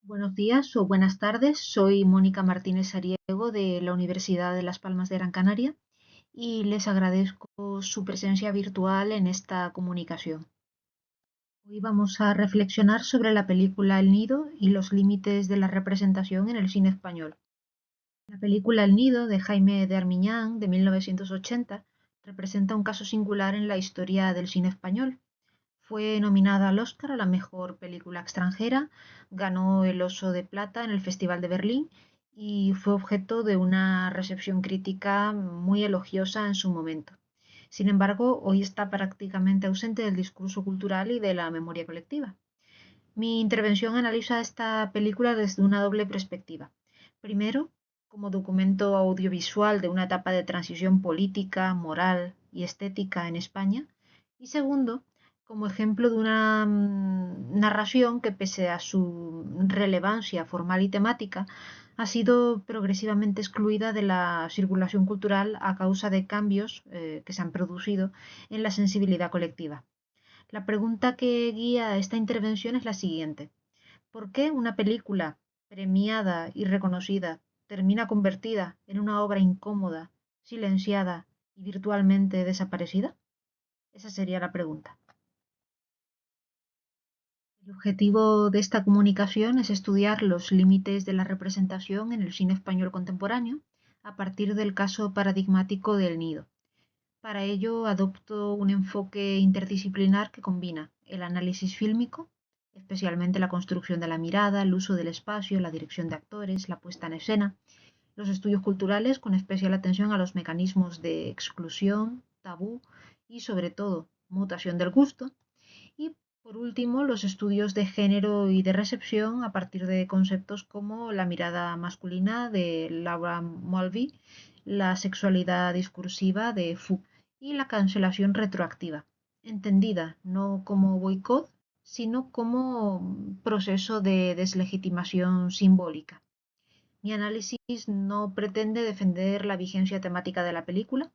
Buenos días o buenas tardes, soy Mónica Martínez Ariego de la Universidad de Las Palmas de Gran Canaria y les agradezco su presencia virtual en esta comunicación. Hoy vamos a reflexionar sobre la película El Nido y los límites de la representación en el cine español. La película El Nido de Jaime de Armiñán de 1980 representa un caso singular en la historia del cine español. Fue nominada al Oscar a la mejor película extranjera, ganó el Oso de Plata en el Festival de Berlín y fue objeto de una recepción crítica muy elogiosa en su momento. Sin embargo, hoy está prácticamente ausente del discurso cultural y de la memoria colectiva. Mi intervención analiza esta película desde una doble perspectiva. Primero, como documento audiovisual de una etapa de transición política, moral y estética en España. Y segundo, como ejemplo de una narración que, pese a su relevancia formal y temática, ha sido progresivamente excluida de la circulación cultural a causa de cambios que se han producido en la sensibilidad colectiva. La pregunta que guía esta intervención es la siguiente: ¿por qué una película premiada y reconocida termina convertida en una obra incómoda, silenciada y virtualmente desaparecida? Esa sería la pregunta. El objetivo de esta comunicación es estudiar los límites de la representación en el cine español contemporáneo a partir del caso paradigmático del Nido. Para ello adopto un enfoque interdisciplinar que combina el análisis fílmico, especialmente la construcción de la mirada, el uso del espacio, la dirección de actores, la puesta en escena, los estudios culturales con especial atención a los mecanismos de exclusión, tabú y, sobre todo, mutación del gusto, y por último, los estudios de género y de recepción a partir de conceptos como la mirada masculina de Laura Mulvey, la sexualidad discursiva de Foucault y la cancelación retroactiva, entendida no como boicot, sino como proceso de deslegitimación simbólica. Mi análisis no pretende defender la vigencia temática de la película,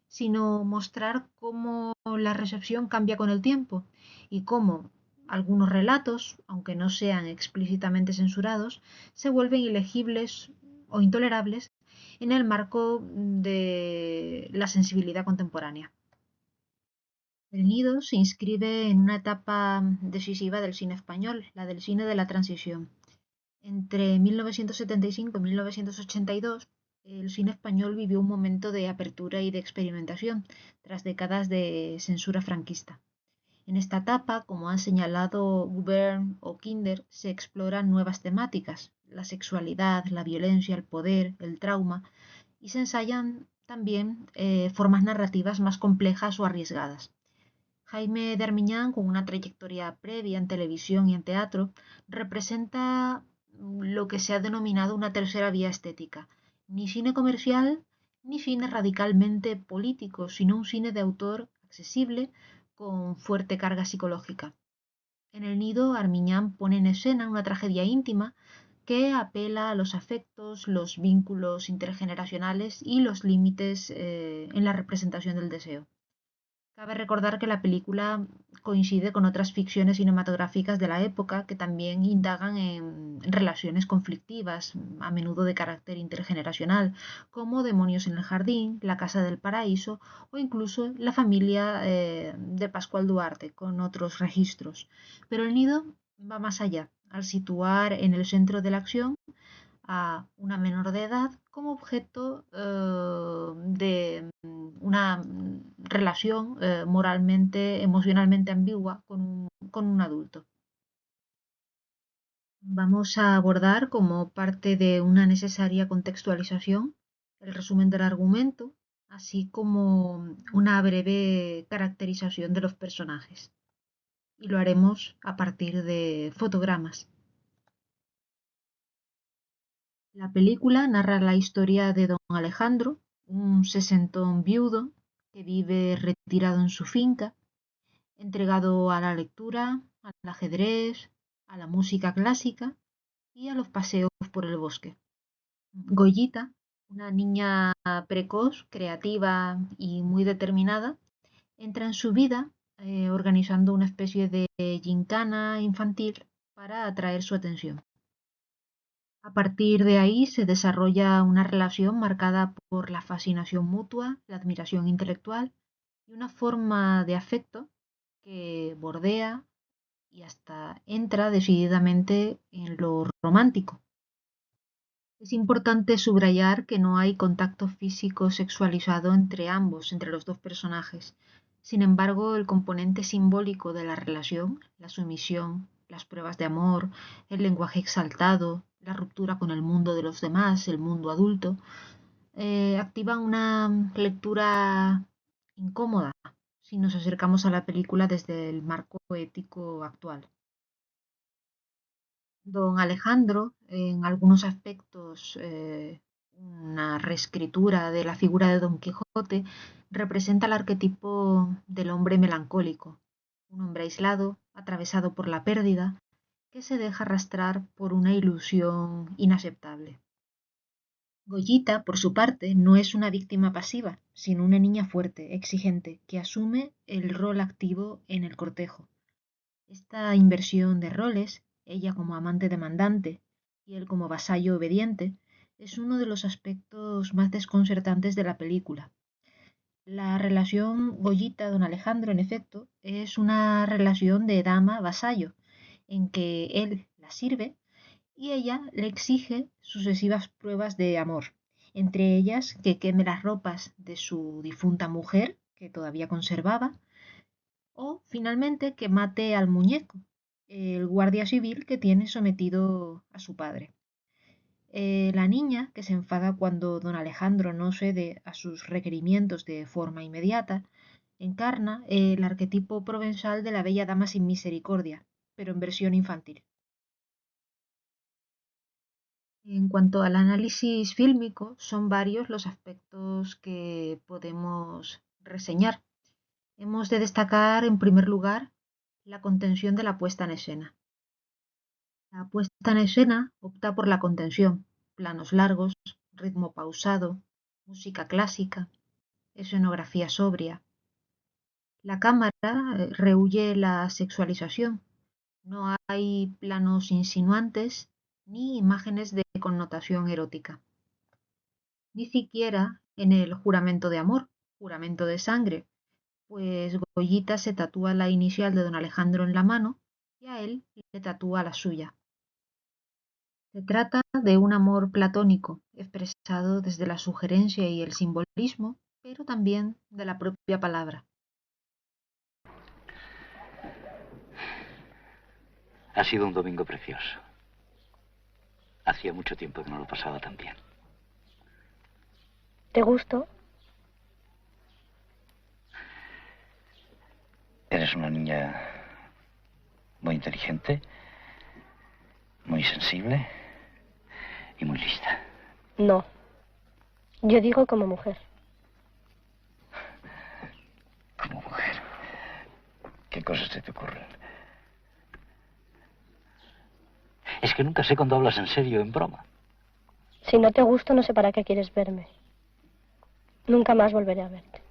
sino mostrar cómo la recepción cambia con el tiempo y cómo algunos relatos, aunque no sean explícitamente censurados, se vuelven ilegibles o intolerables en el marco de la sensibilidad contemporánea. El Nido se inscribe en una etapa decisiva del cine español, la del cine de la transición. Entre 1975 y 1982, el cine español vivió un momento de apertura y de experimentación, tras décadas de censura franquista. En esta etapa, como han señalado Gubern o Kinder, se exploran nuevas temáticas: la sexualidad, la violencia, el poder, el trauma, y se ensayan también formas narrativas más complejas o arriesgadas. Jaime de Armiñán, con una trayectoria previa en televisión y en teatro, representa lo que se ha denominado una tercera vía estética. Ni cine comercial, ni cine radicalmente político, sino un cine de autor accesible con fuerte carga psicológica. En El Nido, Armiñán pone en escena una tragedia íntima que apela a los afectos, los vínculos intergeneracionales y los límites en la representación del deseo. Cabe recordar que la película coincide con otras ficciones cinematográficas de la época que también indagan en relaciones conflictivas, a menudo de carácter intergeneracional, como Demonios en el Jardín, La Casa del Paraíso o incluso La familia de Pascual Duarte, con otros registros. Pero El Nido va más allá, al situar en el centro de la acción a una menor de edad como objeto de una relación moralmente, emocionalmente ambigua con un adulto. Vamos a abordar, como parte de una necesaria contextualización, el resumen del argumento, así como una breve caracterización de los personajes. Y lo haremos a partir de fotogramas. La película narra la historia de don Alejandro, un sesentón viudo que vive retirado en su finca, entregado a la lectura, al ajedrez, a la música clásica y a los paseos por el bosque. Goyita, una niña precoz, creativa y muy determinada, entra en su vida organizando una especie de gincana infantil para atraer su atención. A partir de ahí se desarrolla una relación marcada por la fascinación mutua, la admiración intelectual y una forma de afecto que bordea y hasta entra decididamente en lo romántico. Es importante subrayar que no hay contacto físico sexualizado entre ambos, entre los dos personajes. Sin embargo, el componente simbólico de la relación, la sumisión, las pruebas de amor, el lenguaje exaltado, la ruptura con el mundo de los demás, el mundo adulto, activan una lectura incómoda si nos acercamos a la película desde el marco ético actual. Don Alejandro, en algunos aspectos, una reescritura de la figura de Don Quijote, representa el arquetipo del hombre melancólico, un hombre aislado, atravesado por la pérdida, que se deja arrastrar por una ilusión inaceptable. Goyita, por su parte, no es una víctima pasiva, sino una niña fuerte, exigente, que asume el rol activo en el cortejo. Esta inversión de roles, ella como amante demandante y él como vasallo obediente, es uno de los aspectos más desconcertantes de la película. La relación Goyita-Don Alejandro, en efecto, es una relación de dama-vasallo, en que él la sirve y ella le exige sucesivas pruebas de amor, entre ellas que queme las ropas de su difunta mujer, que todavía conservaba, o finalmente que mate al muñeco, el guardia civil que tiene sometido a su padre. La niña, que se enfada cuando don Alejandro no cede a sus requerimientos de forma inmediata, encarna el arquetipo provenzal de la bella dama sin misericordia, pero en versión infantil. En cuanto al análisis fílmico, son varios los aspectos que podemos reseñar. Hemos de destacar, en primer lugar, la contención de la puesta en escena. La puesta en escena opta por la contención, planos largos, ritmo pausado, música clásica, escenografía sobria. La cámara rehúye la sexualización. No hay planos insinuantes ni imágenes de connotación erótica. Ni siquiera en el juramento de amor, juramento de sangre, pues Goyita se tatúa la inicial de don Alejandro en la mano y a él le tatúa la suya. Se trata de un amor platónico, expresado desde la sugerencia y el simbolismo, pero también de la propia palabra. Ha sido un domingo precioso. Hacía mucho tiempo que no lo pasaba tan bien. ¿Te gustó? Eres una niña muy inteligente, muy sensible y muy lista. No. Yo digo como mujer. Como mujer. ¿Qué cosas se te ocurren? Es que nunca sé cuándo hablas en serio o en broma. Si no te gusto, no sé para qué quieres verme. Nunca más volveré a verte.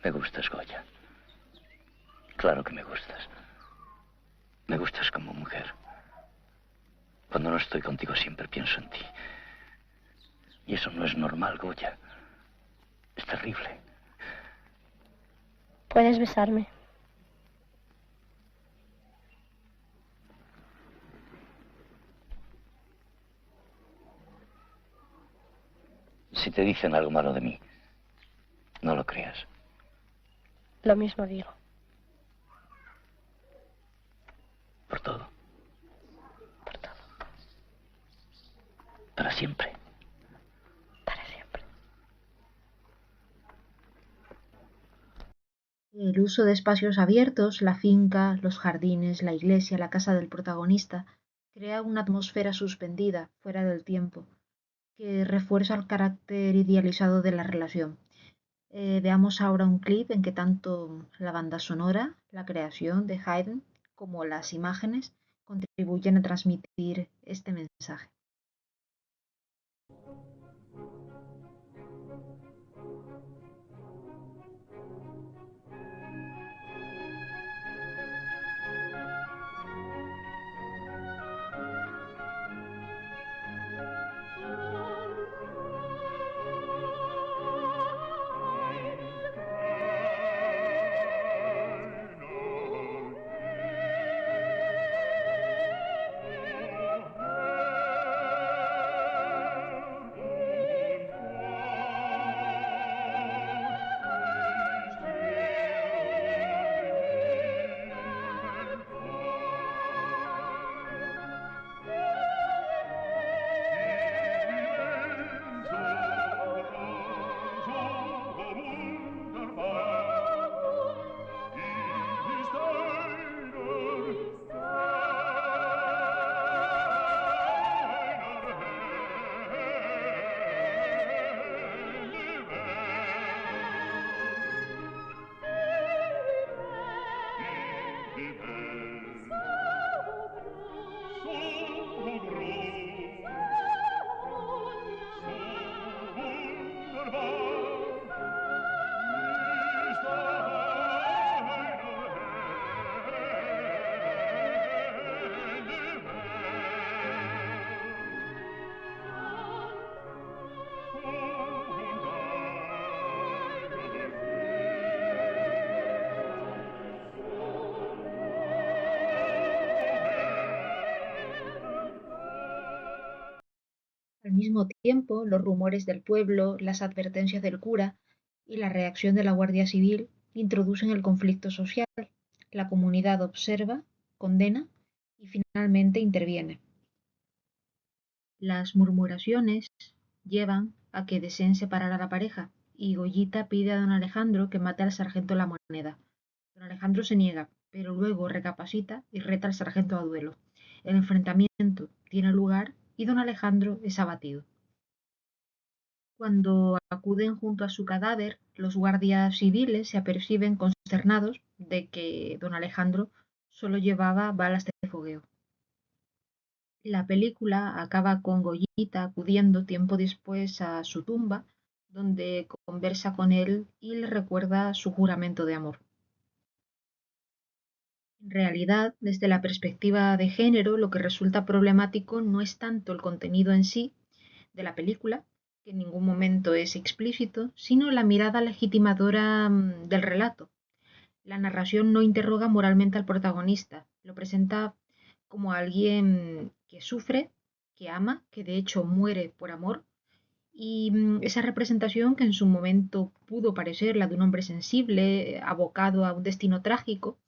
Me gustas, Goya. Claro que me gustas. Me gustas como mujer. Cuando no estoy contigo siempre pienso en ti. Y eso no es normal, Goya. Es terrible. Puedes besarme. Si te dicen algo malo de mí, no lo creas. Lo mismo digo. Por todo. Por todo. Para siempre. Para siempre. El uso de espacios abiertos, la finca, los jardines, la iglesia, la casa del protagonista, crea una atmósfera suspendida, fuera del tiempo, que refuerza el carácter idealizado de la relación. Veamos ahora un clip en que tanto la banda sonora, la creación de Haydn, como las imágenes contribuyen a transmitir este mensaje. mismo tiempo, los rumores del pueblo, las advertencias del cura y la reacción de la Guardia Civil introducen el conflicto social. La comunidad observa, condena y finalmente interviene. Las murmuraciones llevan a que deseen separar a la pareja y Goyita pide a don Alejandro que mate al sargento La Moneda. Don Alejandro se niega, pero luego recapacita y reta al sargento a duelo. El enfrentamiento tiene lugar y don Alejandro es abatido. Cuando acuden junto a su cadáver, los guardias civiles se aperciben consternados de que don Alejandro solo llevaba balas de fogueo. La película acaba con Goyita acudiendo tiempo después a su tumba, donde conversa con él y le recuerda su juramento de amor. En realidad, desde la perspectiva de género, lo que resulta problemático no es tanto el contenido en sí de la película, que en ningún momento es explícito, sino la mirada legitimadora del relato. La narración no interroga moralmente al protagonista, lo presenta como alguien que sufre, que ama, que de hecho muere por amor, y esa representación que en su momento pudo parecer la de un hombre sensible, abocado a un destino trágico,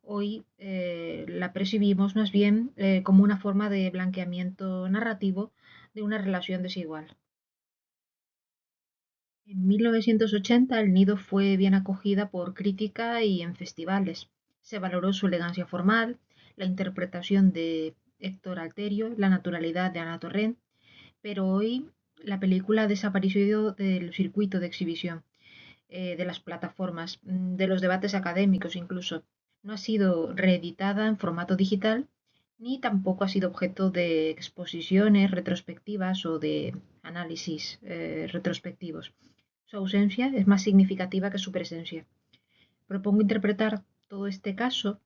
hoy la percibimos más bien como una forma de blanqueamiento narrativo de una relación desigual. En 1980 El Nido fue bien acogida por crítica y en festivales. Se valoró su elegancia formal, la interpretación de Héctor Alterio, la naturalidad de Ana Torrent, pero hoy la película ha desaparecido del circuito de exhibición, de las plataformas, de los debates académicos incluso. No ha sido reeditada en formato digital ni tampoco ha sido objeto de exposiciones retrospectivas o de análisis retrospectivos. Su ausencia es más significativa que su presencia. Propongo interpretar todo este caso,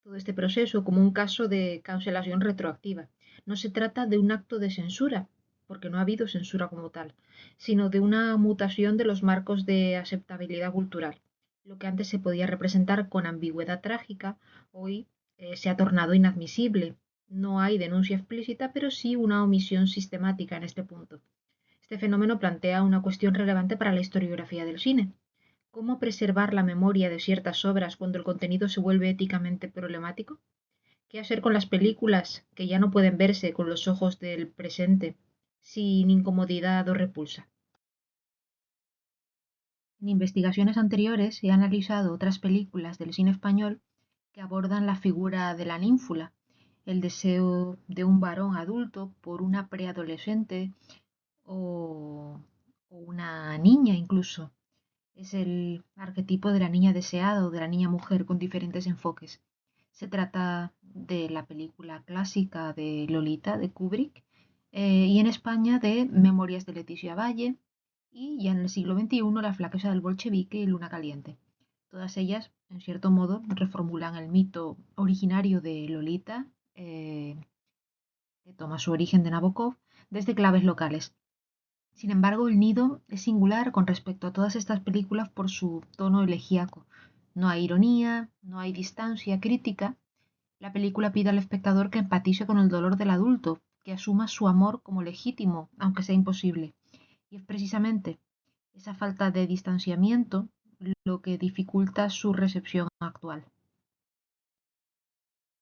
todo este proceso, como un caso de cancelación retroactiva. No se trata de un acto de censura, porque no ha habido censura como tal, sino de una mutación de los marcos de aceptabilidad cultural. Lo que antes se podía representar con ambigüedad trágica, hoy se ha tornado inadmisible. No hay denuncia explícita, pero sí una omisión sistemática en este punto. Este fenómeno plantea una cuestión relevante para la historiografía del cine. ¿Cómo preservar la memoria de ciertas obras cuando el contenido se vuelve éticamente problemático? ¿Qué hacer con las películas que ya no pueden verse con los ojos del presente sin incomodidad o repulsa? En investigaciones anteriores he analizado otras películas del cine español que abordan la figura de la ninfula, el deseo de un varón adulto por una preadolescente o una niña incluso. Es el arquetipo de la niña deseada o de la niña mujer con diferentes enfoques. Se trata de la película clásica de Lolita de Kubrick y en España de Memorias de Leticia Valle y ya en el siglo XXI La flaqueza del bolchevique y Luna caliente. Todas ellas, en cierto modo, reformulan el mito originario de Lolita, que toma su origen de Nabokov, desde claves locales. Sin embargo, El Nido es singular con respecto a todas estas películas por su tono elegíaco. No hay ironía, no hay distancia crítica. La película pide al espectador que empatice con el dolor del adulto, que asuma su amor como legítimo, aunque sea imposible. Y es precisamente esa falta de distanciamiento lo que dificulta su recepción actual.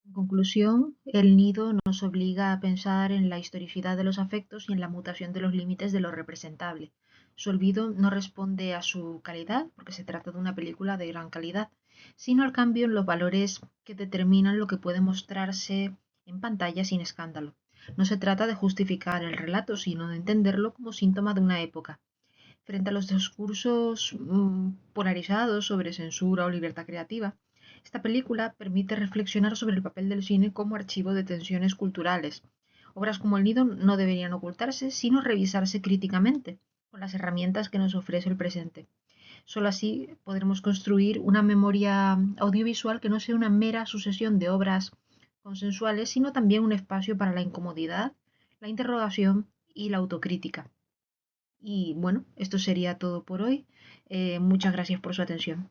En conclusión, El Nido nos obliga a pensar en la historicidad de los afectos y en la mutación de los límites de lo representable. Su olvido no responde a su calidad, porque se trata de una película de gran calidad, sino al cambio en los valores que determinan lo que puede mostrarse en pantalla sin escándalo. No se trata de justificar el relato, sino de entenderlo como síntoma de una época. Frente a los discursos polarizados sobre censura o libertad creativa, esta película permite reflexionar sobre el papel del cine como archivo de tensiones culturales. Obras como El Nido no deberían ocultarse, sino revisarse críticamente, con las herramientas que nos ofrece el presente. Solo así podremos construir una memoria audiovisual que no sea una mera sucesión de obras consensuales, sino también un espacio para la incomodidad, la interrogación y la autocrítica. Y bueno, esto sería todo por hoy. Muchas gracias por su atención.